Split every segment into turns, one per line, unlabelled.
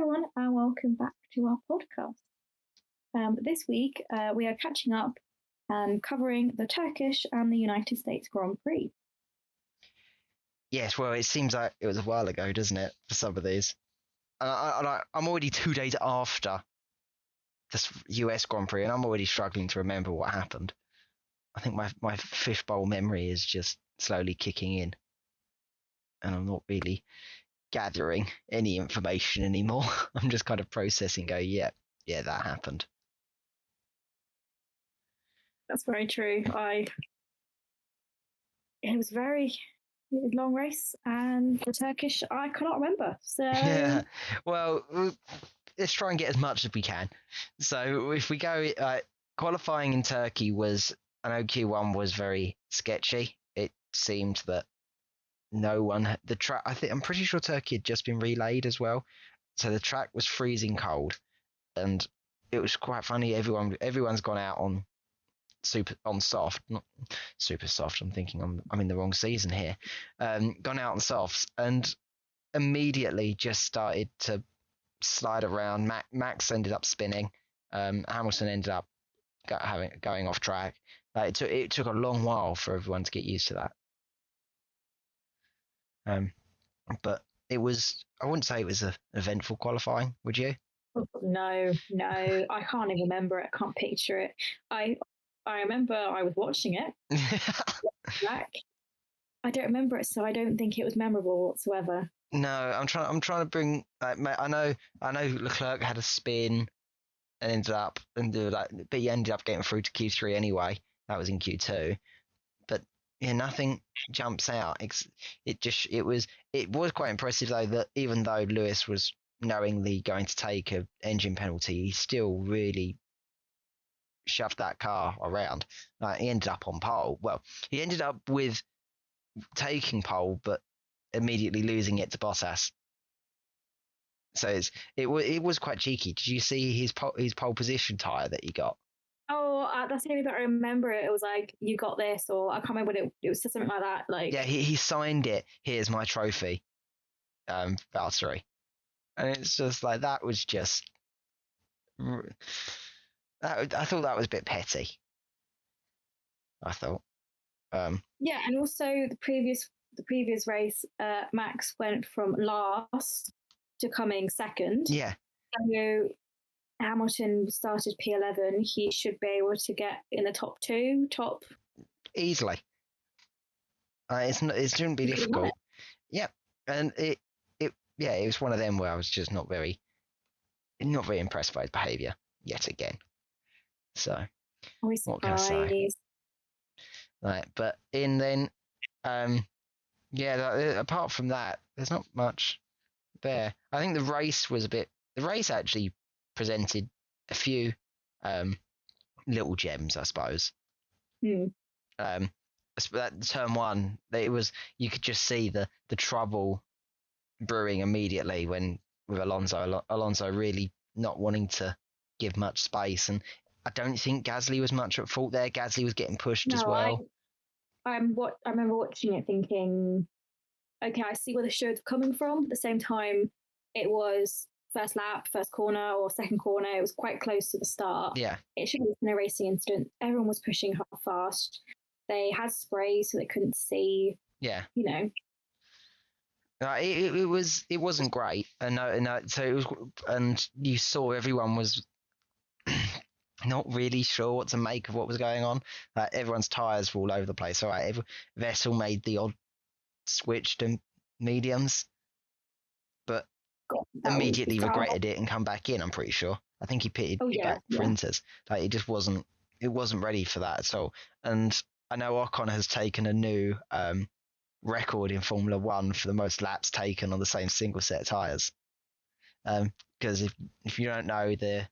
everyone, and welcome back to our podcast. This week, we are catching up and covering the Turkish and the United States Grand Prix.
Yes, well, it seems like it was a while ago, doesn't it, for some of these? I'm already 2 days after this US Grand Prix, and I'm already struggling to remember what happened. I think my fishbowl memory is just slowly kicking in, and I'm not really gathering any information anymore. I'm just kind of processing, yeah, that happened.
That's very true. It was very long race, and the Turkish, I cannot remember. So
yeah, well, let's try and get as much as we can. So if we go, qualifying in Turkey was, I know Q1 was very sketchy. It seemed that no one, the track, I'm pretty sure Turkey had just been relayed as well. So the track was freezing cold, and it was quite funny. Everyone's gone out on soft, not super soft. I'm thinking I'm in the wrong season here. Gone out on softs and immediately just started to slide around. Max ended up spinning. Hamilton ended up going off track. It took a long while for everyone to get used to that. But it was, I wouldn't say it was an eventful qualifying, would you?
No, I can't even remember it. I can't picture it. I remember I was watching it. I don't remember it, so I don't think it was memorable whatsoever.
No, I'm trying to bring. I know Leclerc had a spin and but he ended up getting through to Q3 anyway. That was in Q2, but yeah, nothing jumps out. It was quite impressive though that even though Lewis was knowingly going to take an engine penalty, he still really shoved that car around. He ended up on pole. Well, he ended up with taking pole, but immediately losing it to Bottas. So it was quite cheeky. Did you see his pole position tyre that he got?
Oh, that's the only bit I remember. It was like, you got this, or I can't remember what it was, something like that. Like,
yeah, he signed it. Here's my trophy, Valtteri, and it's just like that was just. I thought that was a bit petty. I thought.
Yeah, and also the previous race, Max went from last to coming second.
Yeah.
So Hamilton started P11. He should be able to get in the top
easily. It shouldn't be difficult. Yeah, and it was one of them where I was just not very impressed by his behaviour yet again. So what can I say? Right, but apart from that, there's not much there. I think the race actually presented a few little gems, I suppose. That turn one, you could just see the trouble brewing immediately with Alonso really not wanting to give much space, and I don't think Gasly was much at fault there. Gasly was getting pushed as well.
I remember watching it thinking, okay, I see where the show's coming from. At the same time, it was first lap, first corner, or second corner. It was quite close to the start.
Yeah.
It should have been a racing incident. Everyone was pushing fast. They had spray, so they couldn't see.
Yeah.
You know.
It wasn't great, and so it was, and you saw everyone was not really sure what to make of what was going on. Everyone's tires were all over the place. All right, Vettel made the odd switch to mediums, but immediately regretted it and come back in. I'm pretty sure. I think he pitted back for Inters. Like, it just wasn't ready for that at all. And I know Ocon has taken a new record in Formula One for the most laps taken on the same single set of tires. Because if you don't know, the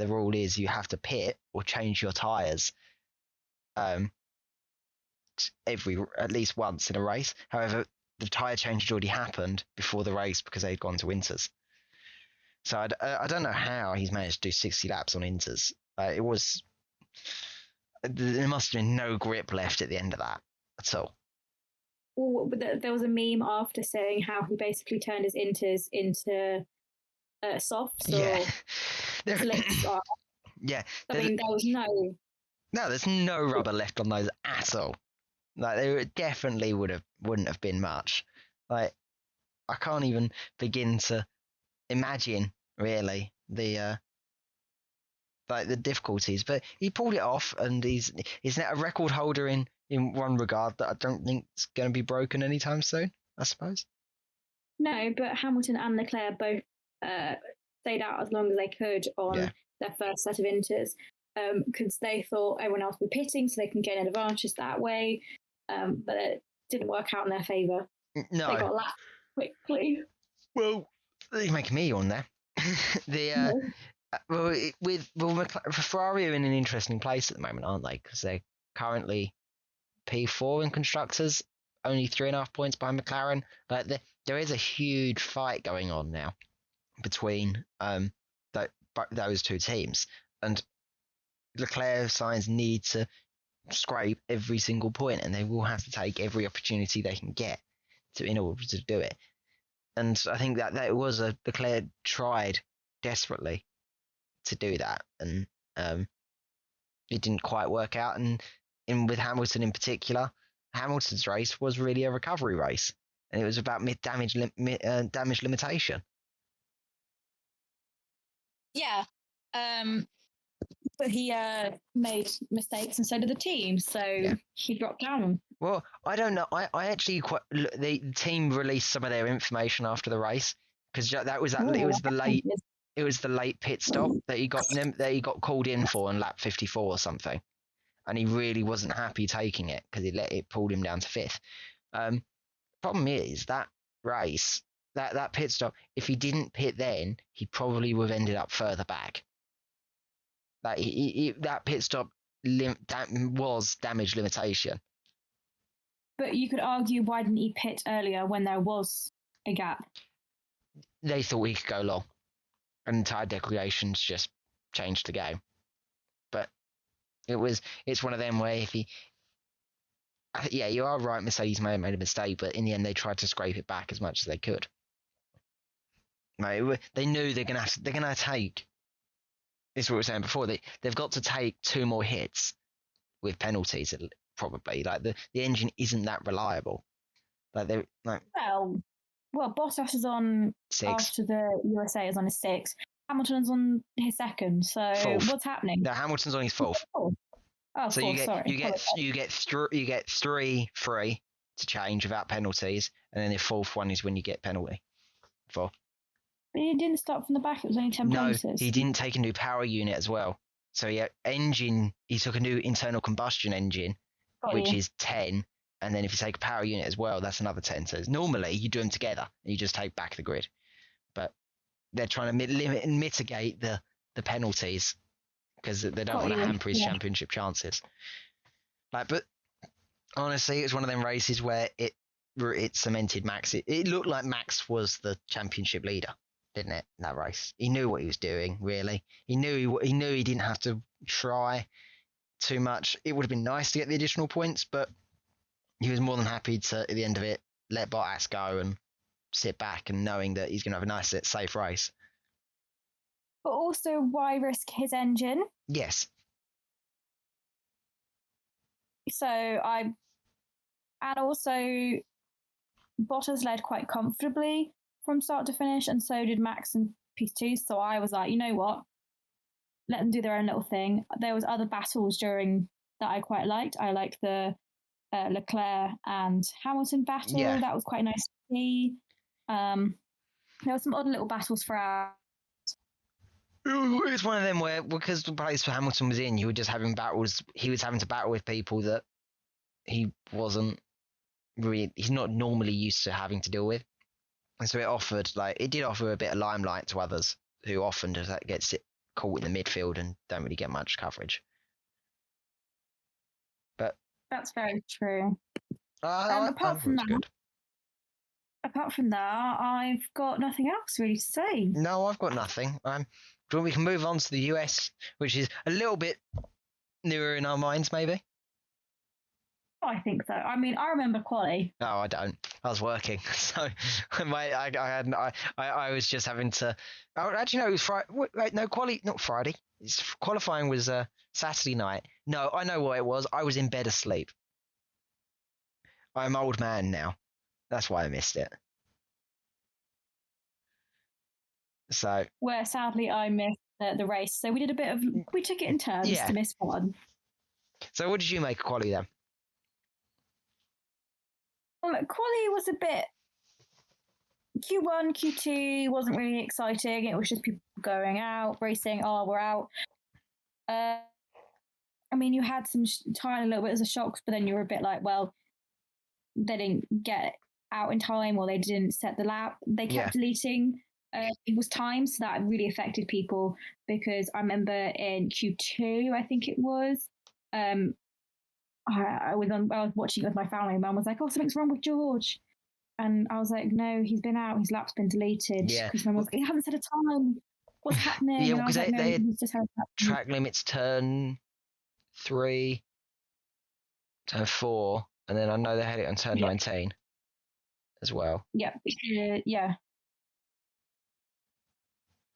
rule is you have to pit or change your tires at least once in a race. However, the tire change had already happened before the race because they'd gone to Inters. So I don't know how he's managed to do 60 laps on Inters. There must have been no grip left at the end of that at all.
Well, there was a meme after saying how he basically turned his Inters into softs
Yeah.
or slicks.
Yeah.
I mean, there was no.
No, there's no rubber left on those at all. Like there definitely wouldn't have been much. Like I can't even begin to imagine really the like the difficulties. But he pulled it off, and he's now a record holder in one regard that I don't think is going to be broken anytime soon. I suppose.
No, but Hamilton and Leclerc both stayed out as long as they could on their first set of inters because they thought everyone else would be pitting so they can gain an advantage that way. But it didn't work out in their favour.
No.
They got lapped quickly.
Well, you're making me yawn there. Ferrari are in an interesting place at the moment, aren't they? Because they're currently P4 in constructors, only 3.5 points behind McLaren. But there is a huge fight going on now between those two teams, and Leclerc Sainz need to scrape every single point, and they will have to take every opportunity they can get in order to do it. And I think that was Leclerc tried desperately to do that, and it didn't quite work out. And with Hamilton in particular, Hamilton's race was really a recovery race, and it was about damage limitation.
Yeah, but he made mistakes, and so did the team. So he dropped down.
Well, I don't know. I actually the team released some of their information after the race because it was the late pit stop that he got called in for on lap 54 or something, and he really wasn't happy taking it because it pulled him down to 5th. Problem is that race, that pit stop, if he didn't pit then, he probably would have ended up further back. That pit stop was damage limitation.
But you could argue, why didn't he pit earlier when there was a gap?
They thought he could go long, and tire declarations just changed the game. But it's one of them where you are right, Mercedes may have made a mistake, but in the end they tried to scrape it back as much as they could. They knew they're gonna take. This is what we were saying before. They've got to take 2 more hits with penalties. Probably the engine isn't that reliable. Well,
Bottas is on
6.
After the USA is on his 6. Hamilton's on his 2nd. So
4th.
What's happening?
No, Hamilton's on his 4th.
Oh,
so
4th,
you get 3 free to change without penalties, and then the 4th one is when you get penalty for.
But he didn't start from the back. It was only 10 places.
No, he didn't take a new power unit as well. So he took a new internal combustion engine, which is 10, and then if you take a power unit as well, that's another 10. So normally you do them together and you just take back the grid, but they're trying to limit and mitigate the penalties because they don't want to hamper his championship chances. But honestly, it was one of them races where it cemented Max. It looked like Max was the championship leader, didn't it? In that race, he knew what he was doing. Really, he knew he didn't have to try too much. It would have been nice to get the additional points, but he was more than happy to, at the end of it, let Bottas go and sit back and knowing that he's going to have a nice, safe race.
But also, why risk his engine?
Yes.
And also, Bottas led quite comfortably from start to finish, and so did Max and P2. So I was like, you know what? Let them do their own little thing. There was other battles during that I quite liked. I liked the Leclerc and Hamilton battle. Yeah. That was quite nice to see. There were some other little battles for our.
It's one of them where, because the place for Hamilton was in, you were just having battles. He was having to battle with people that he wasn't really. He's not normally used to having to deal with, and so it did offer a bit of limelight to others who often just get caught in the midfield and don't really get much coverage. But
that's very true. Apart from that, I've got nothing else really to say.
No, I've got nothing. We can move on to the US, which is a little bit newer in our minds, maybe.
I think so. I mean, I remember quali.
No, I don't. I was working, so I was just having to. Oh, actually, no, it was Friday. Wait, no, not Friday. Qualifying was Saturday night. No, I know what it was. I was in bed asleep. I'm an old man now. That's why I missed it. So.
Where sadly I missed the race. So we took it in turns to miss one.
So what did you make of quali then?
Quali was a bit. Q1, Q2 wasn't really exciting. It was just people going out, racing. Oh, we're out. I mean, you had some tiny little bit of shocks, but then you were a bit like, well, they didn't get out in time, or they didn't set the lap. They kept deleting. It was time, so that really affected people, because I remember in Q2, I think it was, I was watching it with my family. Mum was like, "Oh, something's wrong with George," and I was like, "No, he's been out. His lap's been deleted." Because Mum was like, "He hasn't set a time. What's happening?"
Yeah, because they had track limits turn 3, turn 4, and then I know they had it on turn 19 as well.
Yeah.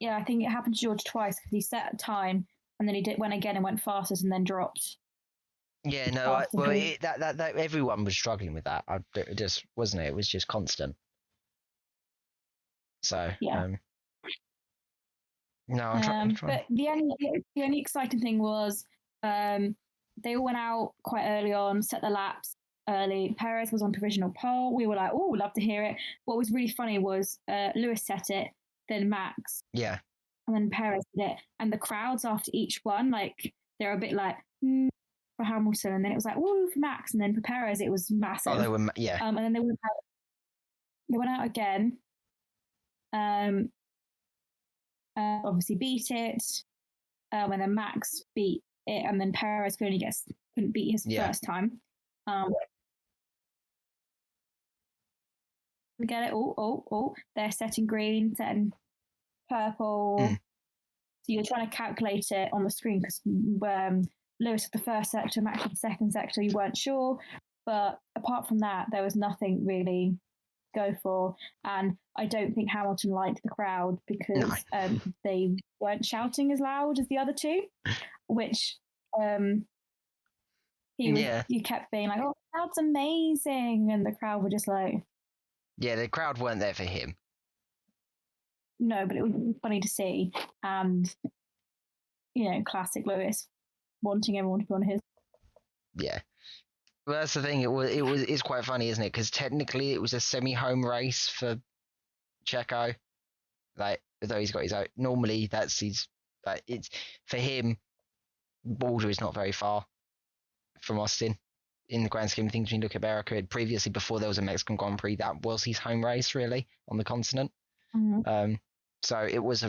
I think it happened to George twice, because he set a time and then he went again and went fastest and then dropped.
Yeah, no, that everyone was struggling with that. It just wasn't it. It was just constant. So no, I'm trying.
But the only exciting thing was they all went out quite early on, set the laps early. Perez was on provisional pole. We were like, "Oh, love to hear it." What was really funny was Lewis set it, then Max.
Yeah.
And then Perez did it. And the crowds after each one, like, they're a bit like, for Hamilton. And then it was like, woo, for Max. And then for Perez, it was massive.
Oh, they were,
and then they went out again. Obviously beat it. And then Max beat it. And then Perez couldn't beat his first time. We get it. Oh, they're setting green, setting purple. So you're trying to calculate it on the screen, because Lewis had the first sector, Max had the second sector. You weren't sure, but apart from that, there was nothing really go for. And I don't think Hamilton liked the crowd, because they weren't shouting as loud as the other two, which you kept being like, "Oh, that's amazing," and the crowd were just like,
yeah, the crowd weren't there for him.
No, but it was funny to see, and classic Lewis, wanting everyone to be on his.
Yeah, well, that's the thing. It's quite funny, isn't it? Because technically, it was a semi-home race for Checo. Like, although he's got his own. Normally, that's his. Like, it's for him. Boulder is not very far from Austin. In the grand scheme of things, when you look at America, previously, before there was a Mexican Grand Prix, that was his home race, really, on the continent.
Mm-hmm.
So it was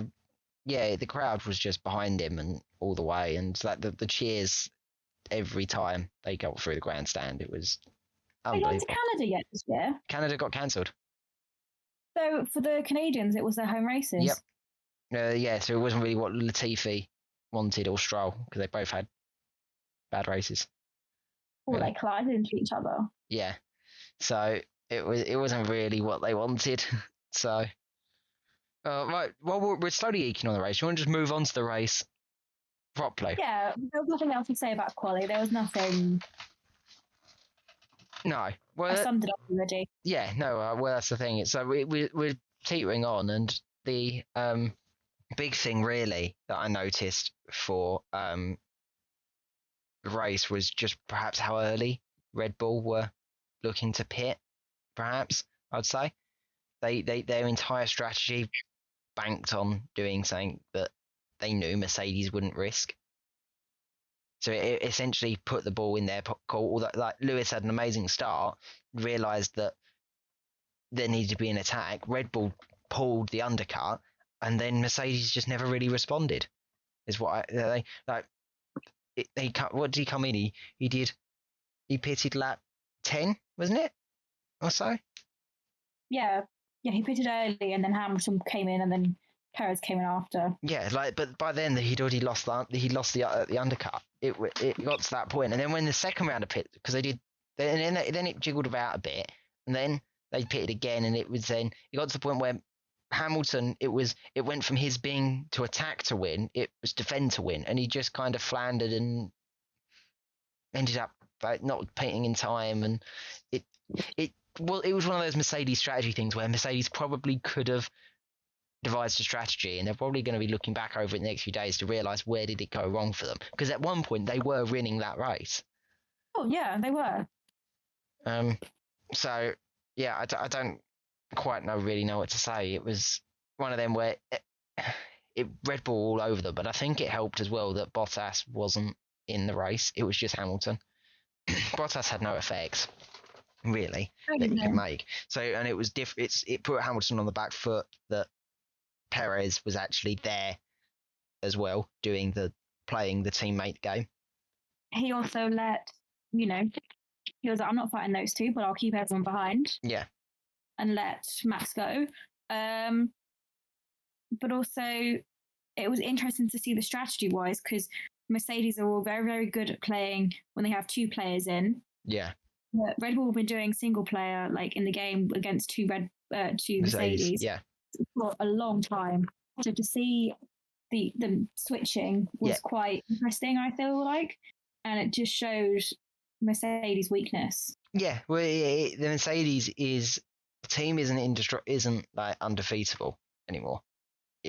the crowd was just behind him and all the way, and like the cheers every time they got through the grandstand. It was unbelievable.
They got to Canada yet this year?
Canada got cancelled.
So for the Canadians, it was their home races.
Yep. So it wasn't really what Latifi wanted or Stroll, because they both had bad races.
Or they collided into each other.
Yeah. So it wasn't really what they wanted. So. Right. Well, we're slowly eking on the race. You want to just move on to the race properly?
Yeah, there was nothing else to say about quali. There was nothing.
No. Well,
I summed it up already.
Yeah. No. Well, that's the thing. So we're teetering on, and the big thing really that I noticed for the race was just perhaps how early Red Bull were looking to pit. Perhaps I'd say their entire strategy banked on doing something that they knew Mercedes wouldn't risk. So it essentially put the ball in their court. Although, like, Lewis had an amazing start, realised that there needed to be an attack. Red Bull pulled the undercut, and then Mercedes just never really responded. Is what they like. What did he come in? He pitted lap 10, wasn't it, or so?
Yeah, he pitted early, and then Hamilton came in, and then Perez came in after.
Yeah, but by then he'd already lost the undercut. It got to that point, and then when the second round of pit, because they did Then it jiggled about a bit, and then they pitted again, and it got to the point where Hamilton, it went from his being to attack to win, it was defend to win, and he just kind of floundered and ended up not painting in time, and it was one of those Mercedes strategy things where Mercedes probably could have devised a strategy, and they're probably going to be looking back over it in the next few days to realize where did it go wrong for them, because at one point they were winning that race.
Oh yeah, they were.
So yeah, I don't quite really know what to say. It was one of them where it Red Bull all over them, but I think it helped as well that Bottas wasn't in the race. It was just Hamilton. Bottas had no effects really that he could make. So, and it was different. It put Hamilton on the back foot that Perez was actually there as well, playing the teammate game.
He also he was like, I'm not fighting those two, but I'll keep everyone behind.
Yeah.
And let Max go. But also, it was interesting to see the strategy-wise, because Mercedes are all very, very good at playing when they have two players in.
Yeah.
But Red Bull have been doing single player, like in the game against two Mercedes
yeah.
for a long time. So to see the switching was quite interesting, I feel like. And it just shows Mercedes' weakness.
Yeah, well, the Mercedes team isn't like undefeatable anymore.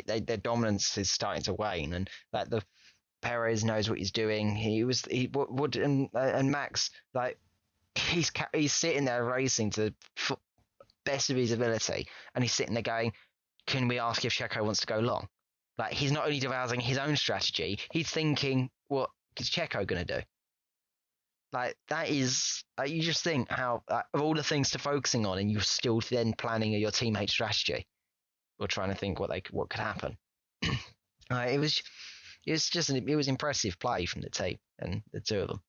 Their dominance is starting to wane, and like the Perez knows what he's doing. And Max, like he's sitting there racing to the best of his ability, and he's sitting there going, "Can we ask if Checo wants to go long?" Like he's not only devising his own strategy, he's thinking, "What is Checo going to do?" Like that is, you just think how of all the things to focusing on, and you're still then planning your teammate strategy, or trying to think what could happen. It was impressive play from the team and the two of them.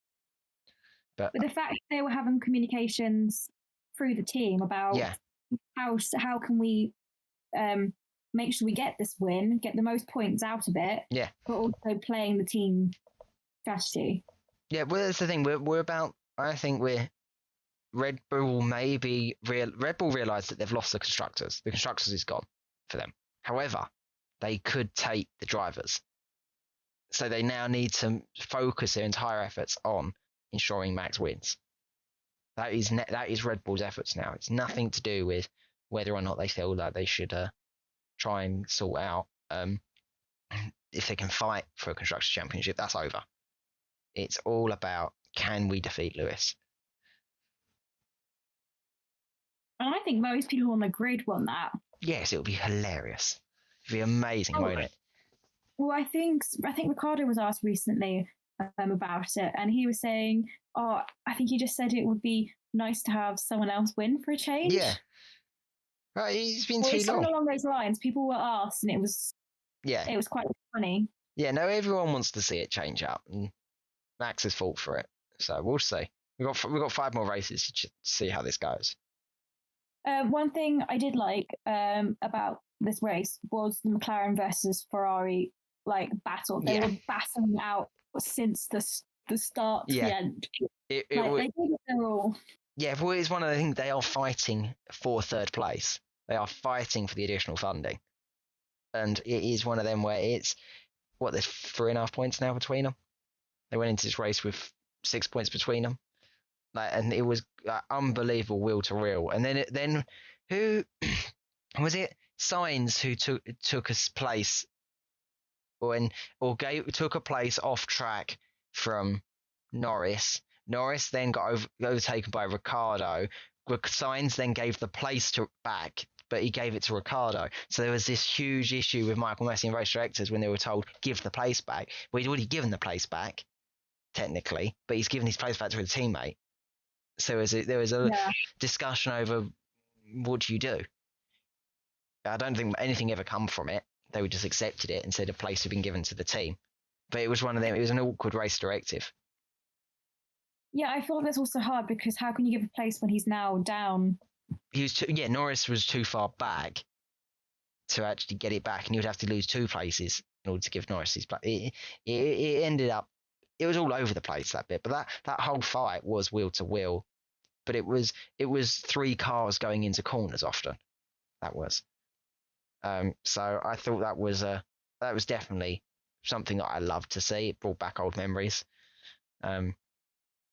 But
the fact they were having communications through the team about how can we make sure we get this win, get the most points out of it, but also playing the team strategy.
Yeah, well, that's the thing. We're about. I think Red Bull realised that they've lost the constructors. The constructors is gone for them. However, they could take the drivers, so they now need to focus their entire efforts on ensuring Max wins. That is Red Bull's efforts now. It's nothing to do with whether or not they feel that they should try and sort out if they can fight for a constructors championship. That's over. It's all about, can we defeat Lewis?
And I think most people on the grid want that.
Yes, it would be hilarious. It'd be amazing, won't it?
Well, I think Ricardo was asked recently about it, and he was saying, I think he just said it would be nice to have someone else win for a change.
Yeah. Right, he's been too long.
Along those lines, people were asked, and it was quite funny.
Yeah, no, everyone wants to see it change up, and Max has fought for it, so we'll see. We've got 5 more races to see how this goes.
One thing I did like about this race was the McLaren versus Ferrari battle. They were battling out since the start to the end. They gave it their all.
Yeah, well, it's one of the things. They are fighting for third place. They are fighting for the additional funding, and it is one of them where it's there's 3.5 points now between them. They went into this race with 6 points between them, and it was unbelievable wheel to wheel. And then who was it? Sainz who took a place, took a place off track from Norris. Norris then got overtaken by Ricciardo. Sainz then gave the place back, but he gave it to Ricciardo. So there was this huge issue with Michael Messi and race directors when they were told, give the place back. Well, he's already given the place back, technically, but he's given his place back to a teammate. So there was a discussion over, what do you do? I don't think anything ever come from it. They would just accepted it and said a place had been given to the team. But it was one of them. It was an awkward race directive.
Yeah, I thought that's also hard because how can you give a place when he's now down?
Norris was too far back to actually get it back, and he would have to lose 2 places in order to give Norris his place. It ended up, it was all over the place, that bit. But that whole fight was wheel to wheel. but it was 3 cars going into corners often. That was. So I thought that was definitely something that I loved to see. It brought back old memories.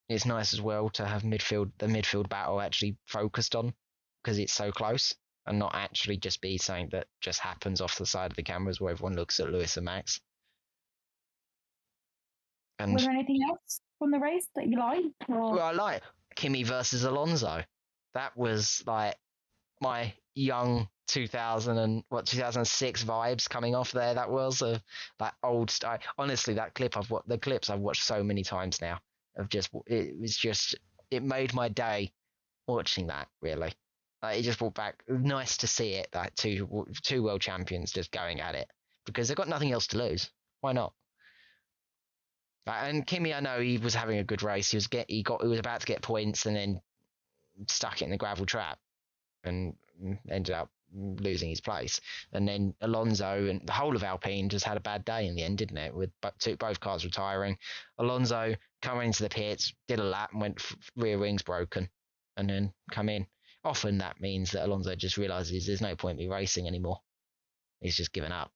It's nice as well to have the midfield battle actually focused on, because it's so close, and not actually just be something that just happens off the side of the cameras where everyone looks at Lewis and Max. And
was there anything else from the race that you liked?
Well, I like Kimi versus Alonso. That was like my young 2006 vibes coming off there. That was that old style. Honestly, that clip the clips I've watched so many times now. It made my day watching that, really. It just brought back, nice to see it, like two world champions just going at it, because they've got nothing else to lose. Why not? And Kimi, I know he was having a good race. He was about to get points and then stuck it in the gravel trap and ended up losing his place. And then Alonso and the whole of Alpine just had a bad day in the end, didn't it? With both cars retiring. Alonso coming into the pits, did a lap and went rear wings broken, and then come in. Often that means that Alonso just realizes there's no point in me racing anymore. He's just given up,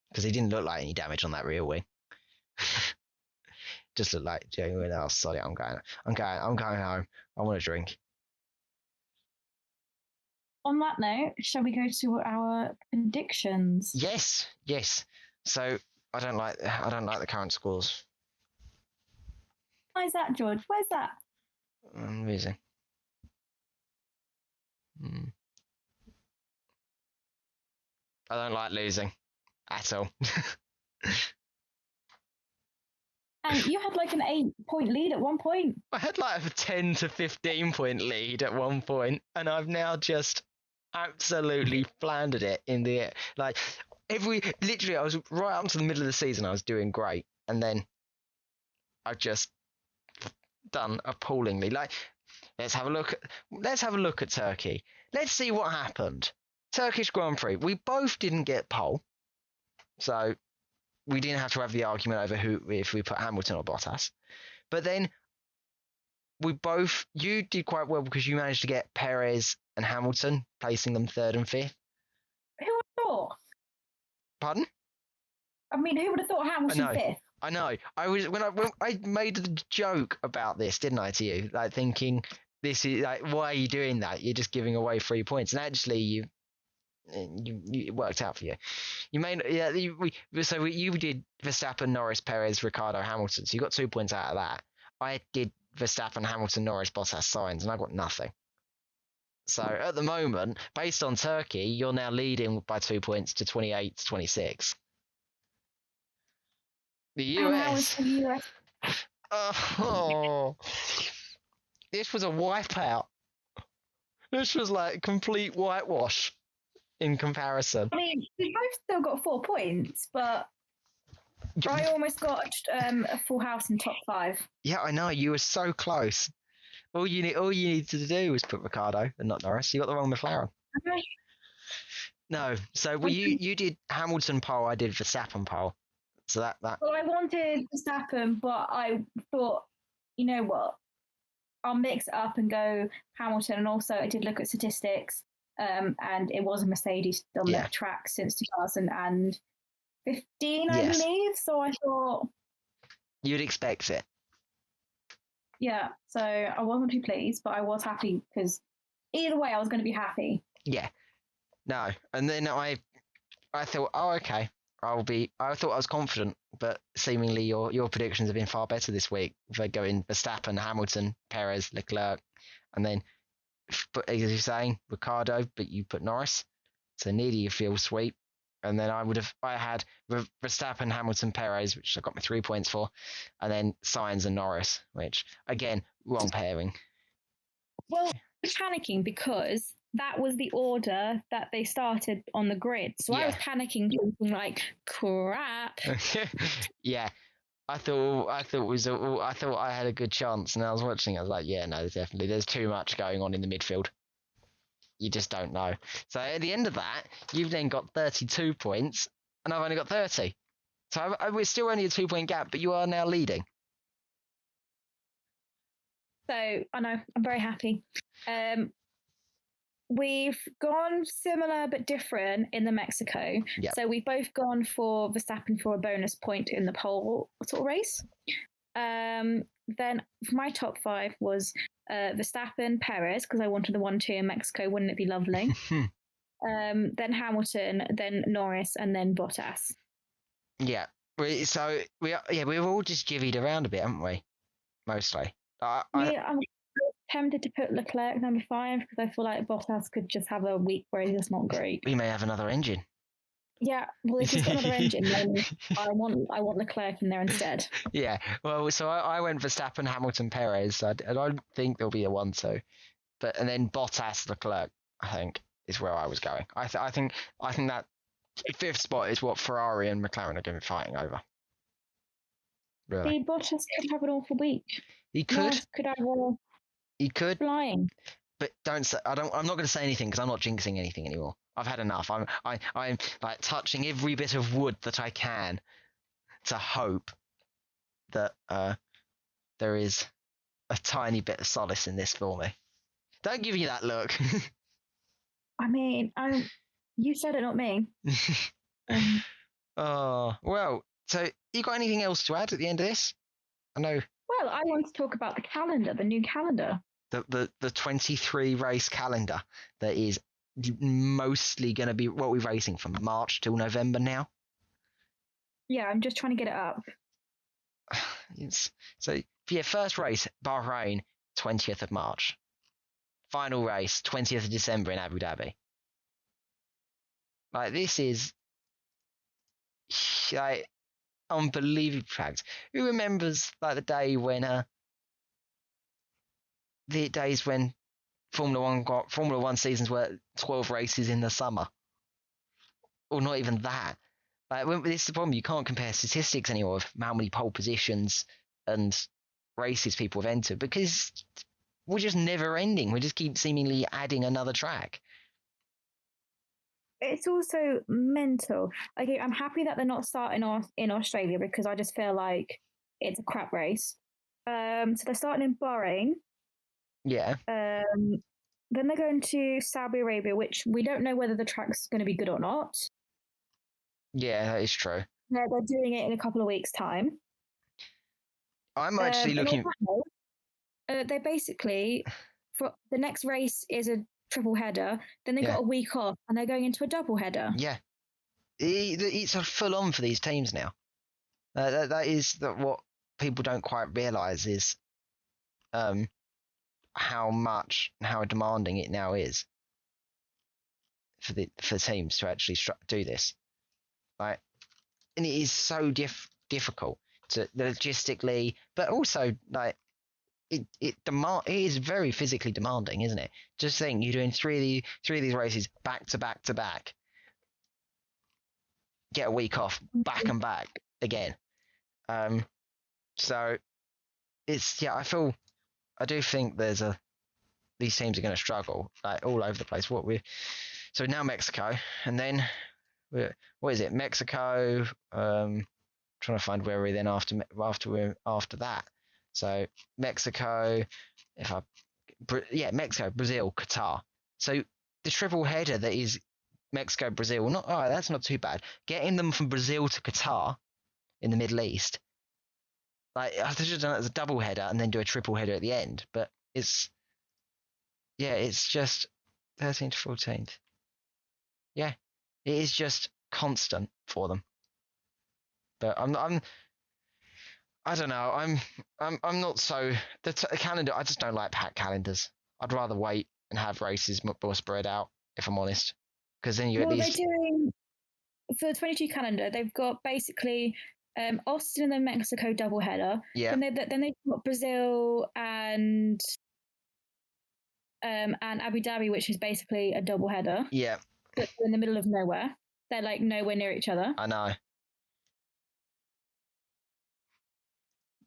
because he didn't look like any damage on that rear wing. Just looked like genuine. Oh, sorry, I'm going home. I want a drink.
On that note, shall we go to our predictions?
Yes. So I don't like the current scores.
Why is that, George? Where's that?
I'm losing. I don't like losing at all.
And you had like an 8-point lead at one point.
I had like a 10 to 15 point lead at one point, and I've now just absolutely floundered it in the air. Like literally, I was right up to the middle of the season, I was doing great, and then I've just done appallingly. Like, let's have a look at Turkey. Let's see what happened. Turkish Grand Prix. We both didn't get pole, so we didn't have to have the argument over if we put Hamilton or Bottas. But then you did quite well, because you managed to get Perez and Hamilton, placing them 3rd and 5th.
Who would have thought?
Pardon?
I mean, who would have thought Hamilton 5th?
I know. When I made the joke about this, didn't I, to you? Like, thinking, this is like, why are you doing that? You're just giving away 3 points, and actually it worked out for you. You did Verstappen, Norris, Perez, Ricciardo, Hamilton. So you got 2 points out of that. I did Verstappen, Hamilton, Norris, Bottas, Sainz, and I got nothing. So at the moment, based on Turkey, you're now leading by 2 points to 28 to 26. The US. Oh, this was a wipeout. This was like complete whitewash in comparison.
I mean, we both still got 4 points, but I almost got a full house in top 5.
Yeah, I know. You were so close. All you needed to do was put Ricciardo and not Norris. You got the wrong McLaren.
Okay.
No, so you did Hamilton pole. I did Verstappen pole. So that.
Well, I wanted Verstappen, but I thought, you know what? I'll mix it up and go Hamilton. And also, I did look at statistics, and it was a Mercedes on the track since 2015, I believe. So I thought
you'd expect it.
Yeah, so I wasn't too pleased, but I was happy, because either way, I was going to be happy.
Yeah. No, and then I thought, oh, okay. I thought I was confident, but seemingly your predictions have been far better this week. If I go in Verstappen, Hamilton, Perez, Leclerc, and then, as you're saying, Ricciardo, but you put Norris. So neither you feel sweet. And then I had Verstappen, Hamilton, Perez, which I got my 3 points for, and then Sainz and Norris, which, again, wrong pairing.
Well, I was panicking because that was the order that they started on the grid. So I was panicking, thinking like, crap.
Yeah. I thought I had a good chance, and I was watching. I was like, yeah, no, there's too much going on in the midfield. You just don't know. So at the end of that, you've then got 32 points, and I've only got 30. So we're still only a 2 point gap, but you are now leading.
So I know I'm very happy. We've gone similar but different in the Mexico.
Yep.
So we've both gone for Verstappen for a bonus point in the pole sort of race. Then my top 5 was Verstappen, Perez, because I wanted the 1-2 in Mexico. Wouldn't it be lovely? Then Hamilton, then Norris, and then Bottas.
Yeah. We've all just jivvied around a bit, haven't we? Mostly.
I'm tempted to put Leclerc number 5 because I feel like Bottas could just have a week where he's just not great.
We may have another engine.
Yeah, well, if he's got another engine, then I want Leclerc in there instead.
Yeah, well, so I went Verstappen, Hamilton, Perez. I don't think there'll be a 1-2, and then Bottas, Leclerc, I think, is where I was going. I think that 5th spot is what Ferrari and McLaren are going to be fighting over. Really,
Bottas could have an awful week.
He could. He could.
Flying.
But don't say. I'm not going to say anything because I'm not jinxing anything anymore. I've had enough. I'm like touching every bit of wood that I can to hope that there is a tiny bit of solace in this for me. Don't give me that look.
I mean, you said it, not me.
Oh, well, so you got anything else to add at the end of this? I know.
Well, I want to talk about the calendar, the new calendar.
The 23 race calendar that is mostly going to be what we're racing from March till November now.
Yeah, I'm just trying to get it up.
First race, Bahrain, 20th of March. Final race, 20th of December in Abu Dhabi. Like, this is like unbelievable fact. Who remembers like the days when Formula One seasons were 12 races in the summer, or not even that? Like, this is the problem. You can't compare statistics anymore of how many pole positions and races people have entered because we're just never ending. We just keep seemingly adding another track.
It's also mental. Okay, I'm happy that they're not starting off in Australia because I just feel like it's a crap race. So they're starting in Bahrain.
Yeah.
Then they're going to Saudi Arabia, which we don't know whether the track's going to be good or not.
Yeah, that is true.
They're doing it in a couple of weeks' time.
I'm actually looking.
They basically, for the next race is a triple header. Then they got a week off, and they're going into a double header.
Yeah, it's a full on for these teams now. That is what people don't quite realise is, how demanding it now is for teams to actually do this. Like, and it is so difficult to logistically, but also like it is very physically demanding, isn't it? Just think you're doing three of these races back to back to back, get a week off, back and back again. So it's I do think these teams are going to struggle like all over the place. So now Mexico, and then what is it? Mexico. Trying to find where we're then after that. So Mexico, Mexico, Brazil, Qatar. So the triple header that is Mexico, Brazil. That's not too bad. Getting them from Brazil to Qatar in the Middle East. Like, I should have done it as a double header and then do a triple header at the end. But it's just 13th to 14th. Yeah, it is just constant for them. But I don't know. I'm not so the calendar. I just don't like packed calendars. I'd rather wait and have races more spread out, if I'm honest, because then you at least.
They're doing for the 22 calendar. They've got basically Austin and then Mexico double header.
Yeah.
Then they've got Brazil and Abu Dhabi, which is basically a double header.
Yeah.
But they're in the middle of nowhere. They're like nowhere near each other.
I know.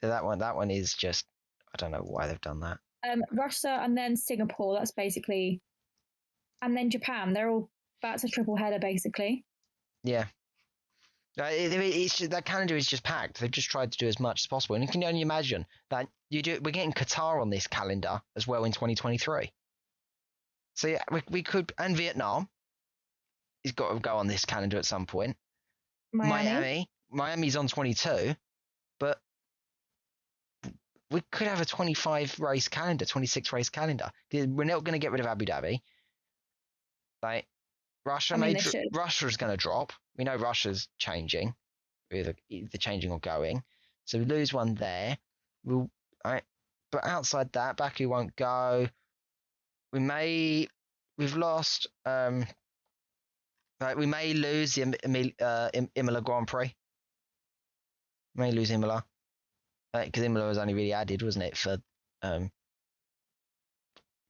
That one is just, I don't know why they've done that.
Russia and then Singapore. That's basically, and then Japan. That's a triple header basically.
Yeah. That calendar is just packed. They've just tried to do as much as possible, and you can only imagine that we're getting Qatar on this calendar as well in 2023. So yeah, we could, and Vietnam has got to go on this calendar at some point. Miami's on 22, but we could have a 25 race calendar, 26 race calendar. We're not going to get rid of Abu Dhabi. Like Russia's going to drop. We know Russia's changing, either changing or going. So we lose one there. But outside that, Baku won't go. We've lost. We may lose the Imola Grand Prix. May lose Imola because Imola was only really added, wasn't it, for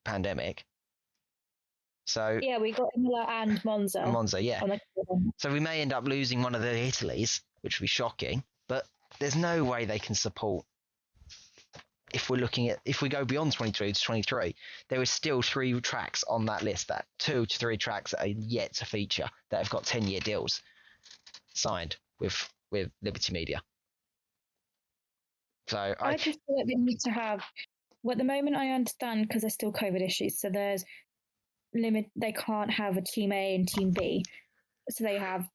pandemic? So
yeah, we got Imola and Monza.
Monza, yeah. So we may end up losing one of the Italys, which would be shocking. But there's no way they can support. If we go beyond 22 to 23, there is still 3 tracks on that list. That 2 to 3 tracks that are yet to feature that have got 10-year deals signed with Liberty Media. So
I just feel like they need to have. Well, at the moment, I understand because there's still COVID issues. So there's limit. They can't have a team A and team B. So they have.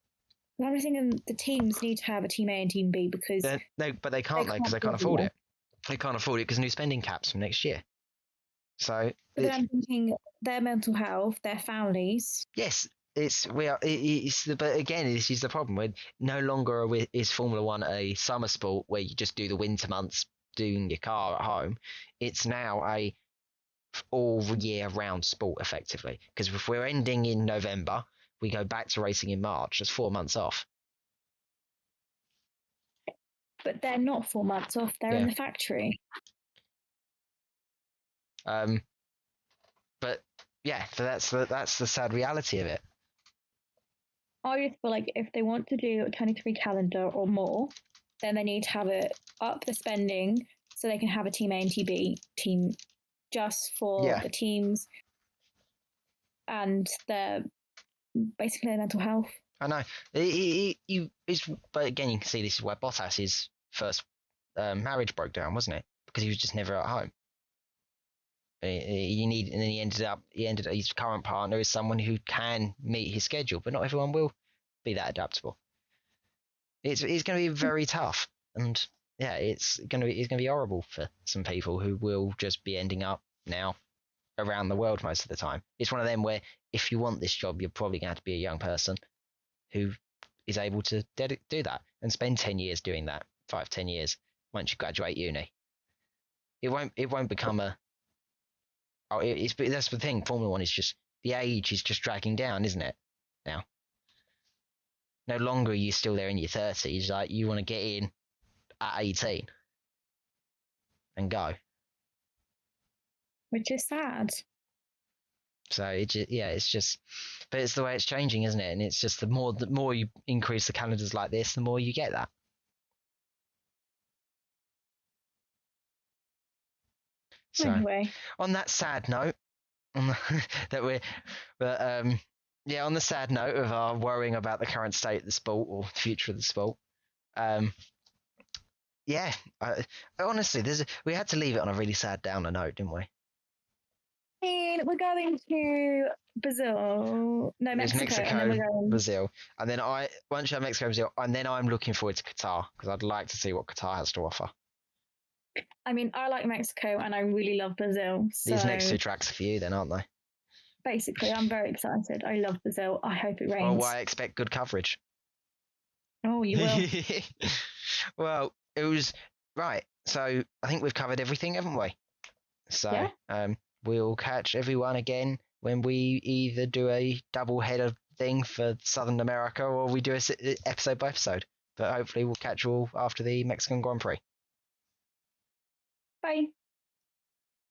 I'm thinking the teams need to have a team A and team B because
but they can't because they can't afford it. They can't afford it because new spending caps from next year. So,
but then I'm thinking their mental health, their families.
Yes, but again, this is the problem. We're no longer is Formula One a summer sport where you just do the winter months doing your car at home. It's now a all year round sport effectively. Because if we're ending in November, we go back to racing in March. That's 4 months off.
But they're not 4 months off. They're in the factory.
But yeah, so that's the sad reality of it.
I just feel like if they want to do a 23 calendar or more, then they need to have it up the spending so they can have a team A and team B team just for the teams and their basically their mental health.
I know. But again, you can see this is where Bottas's first marriage broke down, wasn't it? Because he was just never at home. And then he ended up his current partner is someone who can meet his schedule, but not everyone will be that adaptable. It's going to be very tough, and yeah, it's going to be horrible for some people who will just be ending up now around the world most of the time. It's one of them where if you want this job, you're probably going to have to be a young person who is able to do that and spend 10 years doing that, 5-10 years once you graduate uni. It won't become a. Oh, that's the thing. Formula One is just the age is just dragging down, isn't it? Now, no longer are you still there in your 30s. Like you want to get in at 18 and go,
which is sad.
So it's just, but it's the way it's changing, isn't it? And it's just the more you increase the calendars like this, the more you get that. So
anyway,
on that sad note, on the sad note of our worrying about the current state of the sport or the future of the sport, honestly, we had to leave it on a really sad downer note, didn't we?
We're going to Brazil. No, Mexico. And then we're going...
Brazil. And then once you have Mexico, Brazil, and then I'm looking forward to Qatar because I'd like to see what Qatar has to offer.
I mean, I like Mexico and I really love Brazil. So
these next 2 tracks are for you then, aren't they?
Basically, I'm very excited. I love Brazil. I hope it rains.
Well, I expect good coverage.
Oh, you will.
Well, it was... Right, so I think we've covered everything, haven't we? So, we'll catch everyone again when we either do a double header thing for Southern America or we do a episode by episode. But hopefully we'll catch you all after the Mexican Grand Prix.
Bye.